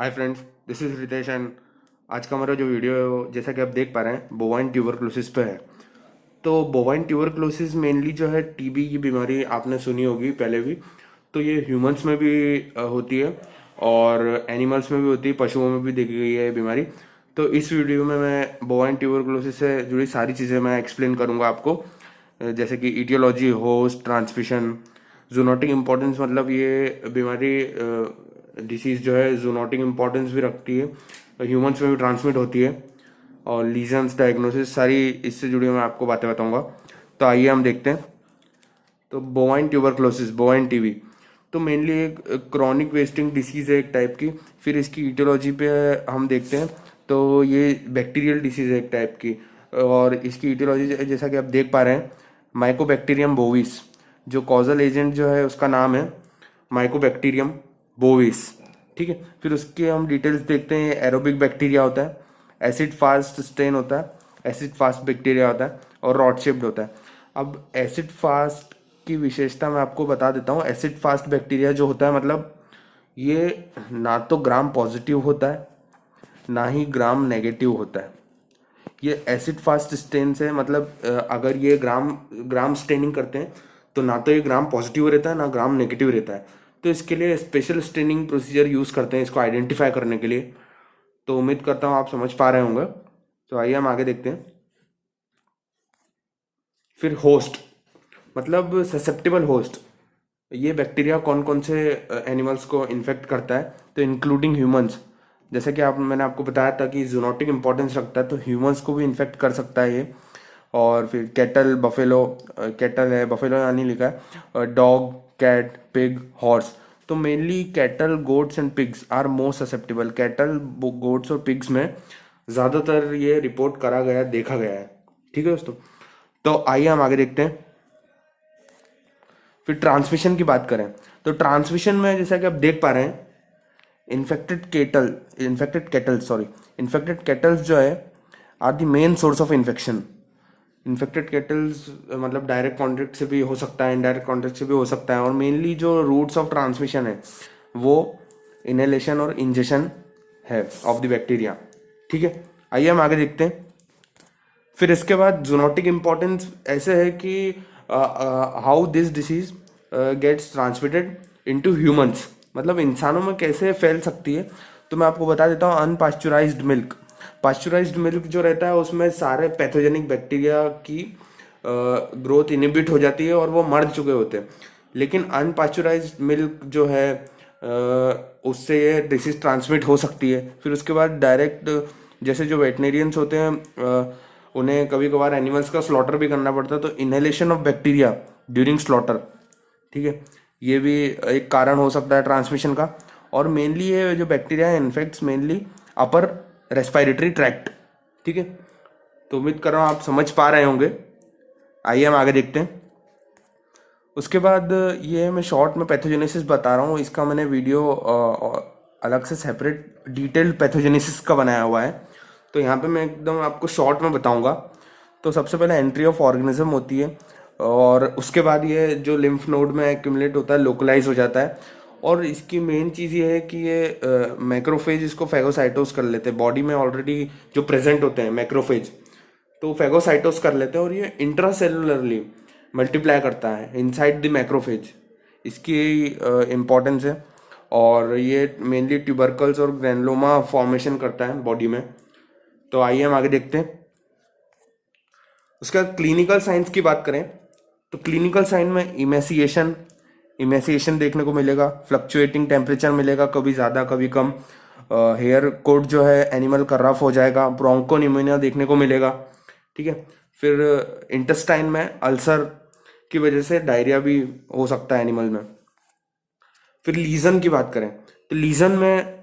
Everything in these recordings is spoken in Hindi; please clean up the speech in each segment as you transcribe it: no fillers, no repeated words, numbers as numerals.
Hi friends, this is Ritesh and आज का हमारा जो वीडियो है वो जैसा कि आप देख पा रहे हैं बोवाइन ट्यूबरक्लोसिस पे है। तो बोवाइन ट्यूबरक्लोसिस मेनली जो है टीबी की बीमारी आपने सुनी होगी पहले भी। तो ये ह्यूमंस में भी होती है और एनिमल्स में भी होती है, पशुओं में भी देखी गई है ये बीमारी। तो इस वीडियो में मैं बोवाइन ट्यूबरक्लोसिस से जुड़ी सारी चीज़ें मैं एक्सप्लेन करूंगा आपको, जैसे कि aetiology, host, transmission, zoonotic importance, मतलब ये बीमारी डिसीज़ जो है जूनोटिक इम्पोर्टेंस भी रखती है, ह्यूमंस में भी ट्रांसमिट होती है, और लीजन्स, डायग्नोसिस, सारी इससे जुड़ी मैं आपको बातें बताऊंगा। तो आइए हम देखते हैं। तो बोवाइन ट्यूबरक्लोसिस, बोवाइन टीबी, तो मेनली एक क्रॉनिक वेस्टिंग डिसीज़ है एक टाइप की। फिर इसकी इटियोलॉजी पे हम देखते हैं। तो ये बैक्टीरियल डिसीज़ है एक टाइप की, और इसकी इटियोलॉजी जैसा कि आप देख पा रहे हैं, माइकोबैक्टीरियम बोविस। जो कॉजल एजेंट जो है उसका नाम है माइकोबैक्टीरियम बोविस। ठीक है, फिर उसके हम डिटेल्स देखते हैं। एरोबिक बैक्टीरिया होता है, एसिड फास्ट स्टेन होता है, एसिड फास्ट बैक्टीरिया होता है, और रॉड शेप्ड होता है। अब एसिड फास्ट की विशेषता मैं आपको बता देता हूँ। एसिड फास्ट बैक्टीरिया जो होता है, मतलब ये ना तो ग्राम पॉजिटिव होता है ना ही ग्राम नेगेटिव होता है। ये एसिड फास्ट स्टेन से मतलब अगर ये ग्राम ग्राम स्टेनिंग करते हैं तो ना तो ये ग्राम पॉजिटिव रहता है ना ग्राम नेगेटिव रहता है। तो इसके लिए स्पेशल स्टेनिंग प्रोसीजर यूज़ करते हैं इसको आइडेंटिफाई करने के लिए। तो उम्मीद करता हूँ आप समझ पा रहे होंगे। तो आइए हम आगे देखते हैं। फिर होस्ट, मतलब ससेप्टेबल होस्ट। ये बैक्टीरिया कौन कौन से एनिमल्स को इन्फेक्ट करता है, तो इंक्लूडिंग ह्यूमंस। जैसे कि आप मैंने आपको बताया था कि जूनोटिक इंपॉर्टेंस रखता है, तो ह्यूमंस को भी इन्फेक्ट कर सकता है ये। और फिर कैटल, बफेलो, कैटल है, बफेलो यानी लिखा है, डॉग, कैट, पिग, हॉर्स। तो mainly cattle, goats and pigs are most susceptible. Cattle, goats और पिग्स में ज़्यादातर ये रिपोर्ट करा गया, देखा गया है। ठीक है दोस्तों, तो आइए हम आगे देखते हैं। फिर ट्रांसमिशन की बात करें तो ट्रांसमिशन में जैसा कि आप देख पा रहे हैं, इन्फेक्टेड केटल्स जो है are the main source of infection. Infected cattles मतलब डायरेक्ट कॉन्टेक्ट से भी हो सकता है, इनडायरेक्ट कॉन्टेक्ट से भी हो सकता है, और मेनली जो रूट्स ऑफ ट्रांसमिशन है वो इनहेलेशन और इंजेक्शन है ऑफ द बैक्टीरिया। ठीक है, आइए हम आगे देखते हैं। फिर इसके बाद जूनोटिक इम्पोर्टेंस ऐसे है कि how this disease gets transmitted into humans, मतलब इंसानों में कैसे फैल सकती है। तो मैं आपको बता देता हूँ। अनपास्चुराइज्ड मिल्क, पास्चुराइज्ड मिल्क जो रहता है उसमें सारे पैथोजेनिक बैक्टीरिया की ग्रोथ इनिबिट हो जाती है और वो मर चुके होते हैं। लेकिन अनपास्चुराइज्ड मिल्क जो है उससे ये डिसीज ट्रांसमिट हो सकती है। फिर उसके बाद डायरेक्ट, जैसे जो वेटनेरियंस होते हैं उन्हें कभी कभार एनिमल्स का स्लॉटर भी करना पड़ता है, तो inhalation of bacteria during slaughter, ठीक है, ये भी एक कारण हो सकता है ट्रांसमिशन का। और मेनली ये जो bacteria infects mainly upper respiratory tract. ठीक है, तो उम्मीद कर रहा हूँ आप समझ पा रहे होंगे। आइए हम आगे देखते हैं। उसके बाद ये मैं शॉर्ट में पैथोजेनेसिस बता रहा हूँ, इसका मैंने वीडियो अलग से सेपरेट डिटेल्ड पैथोजेनेसिस का बनाया हुआ है। तो यहाँ पे मैं एकदम आपको शॉर्ट में बताऊँगा। तो सबसे पहले एंट्री ऑफ ऑर्गेनिज्म होती है, और उसके बाद ये जो लिम्फ नोड में एक्यूमुलेट होता है, लोकलाइज हो जाता है। और इसकी मेन चीज़ ये है कि ये मैक्रोफेज इसको फैगोसाइटोस कर लेते हैं। बॉडी में ऑलरेडी जो प्रेजेंट होते हैं मैक्रोफेज, तो फैगोसाइटोस कर लेते हैं, और ये इंट्रासेलुलरली मल्टीप्लाई करता है इनसाइड द मैक्रोफेज। इसकी इम्पोर्टेंस है। और ये मेनली ट्यूबरकल्स और ग्रैनुलोमा फॉर्मेशन करता है बॉडी में। तो आइए हम आगे देखते हैं। उसके बाद क्लिनिकल साइंस की बात करें तो क्लिनिकल साइन में इमेसिएशन देखने को मिलेगा, फ्लक्चुएटिंग टेम्परेचर मिलेगा, कभी ज़्यादा कभी कम। हेयर कोट जो है एनिमल का रफ हो जाएगा, ब्रोंको निमोनिया देखने को मिलेगा। ठीक है, फिर इंटेस्टाइन में अल्सर की वजह से डायरिया भी हो सकता है एनिमल में। फिर लीजन की बात करें तो लीजन में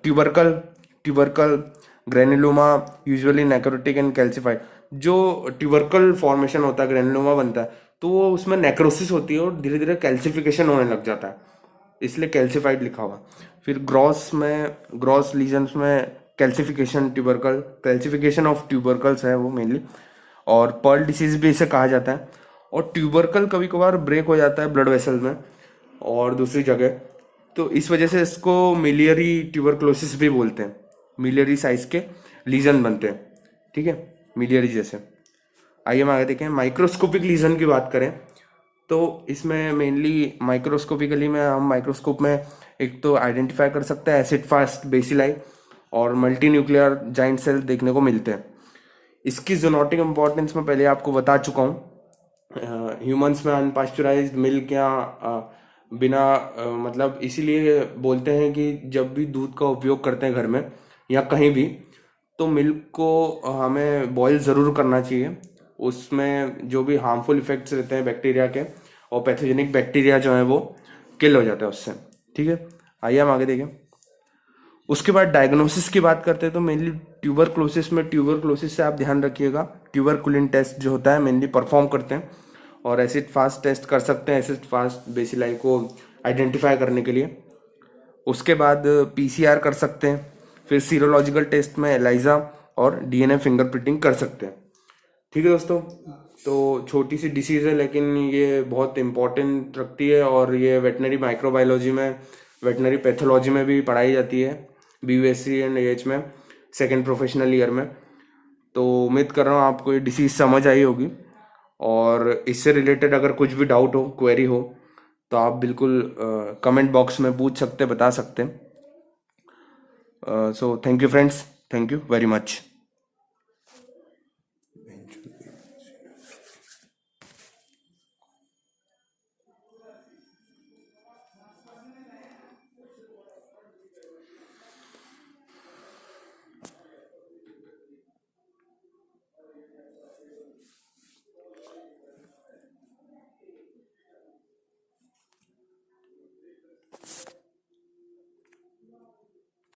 tubercle, granuloma, usually necrotic and calcified. जो ट्यूबरकल फॉर्मेशन होता है, ग्रेनुलोमा बनता है, तो वो उसमें नेक्रोसिस होती है और धीरे धीरे कैल्सिफिकेशन होने लग जाता है, इसलिए कैल्सिफाइड लिखा हुआ। फिर ग्रॉस लीजन्स में कैल्सिफिकेशन ऑफ ट्यूबरकल्स है वो मेनली, और पर्ल डिसीज भी इसे कहा जाता है। और ट्यूबरकल कभी कभार ब्रेक हो जाता है ब्लड वेसल में और दूसरी जगह, तो इस वजह से इसको मिलियरी ट्यूबरक्लोसिस भी बोलते हैं। मिलियरी साइज के लीजन बनते हैं, ठीक है, मिलियरी जैसे। आइए हम आगे देखें। माइक्रोस्कोपिक लीजन की बात करें तो इसमें मेनली माइक्रोस्कोपिकली में हम माइक्रोस्कोप में एक तो आइडेंटिफाई कर सकते हैं एसिड फास्ट बेसिलाई और मल्टी न्यूक्लियर जाइंट सेल देखने को मिलते हैं। इसकी जोनोटिक इम्पोर्टेंस मैं पहले आपको बता चुका हूँ। ह्यूमंस में अनपास्चराइज्ड मिल्क या बिना मतलब इसीलिए बोलते हैं कि जब भी दूध का उपयोग करते हैं घर में या कहीं भी, तो मिल्क को हमें बॉईल ज़रूर करना चाहिए। उसमें जो भी हार्मफुल इफेक्ट्स रहते हैं बैक्टीरिया के और पैथोजेनिक बैक्टीरिया जो है वो किल हो जाता है उससे, ठीक है। आइए हम आगे देखें। उसके बाद डायग्नोसिस की बात करते हैं तो मेनली ट्यूबरक्लोसिस से आप ध्यान रखिएगा। ट्यूबरकुलिन टेस्ट जो होता है मेनली परफॉर्म करते हैं और एसिड फास्ट टेस्ट कर सकते हैं एसिड फास्ट बेसिलाई को आइडेंटिफाई करने के लिए। उसके बाद पीसीआर कर सकते हैं, फिर सीरोलॉजिकल टेस्ट में एलाइजा और डीएनए फिंगरप्रिंटिंग कर सकते हैं, ठीक है दोस्तों। तो छोटी सी डिसीज़ है लेकिन ये बहुत इम्पोर्टेंट रखती है और ये वेटनरी माइक्रोबायोलॉजी में, वेटनरी पैथोलॉजी में भी पढ़ाई जाती है, बीयूएससी एंड एच में, सेकेंड प्रोफेशनल ईयर में। तो उम्मीद कर रहा हूँ आपको ये डिसीज़ समझ आई होगी और इससे रिलेटेड अगर कुछ भी डाउट हो, क्वेरी हो, तो आप बिल्कुल कमेंट बॉक्स में पूछ सकते, बता सकते हैं। So thank you friends, thank you very much.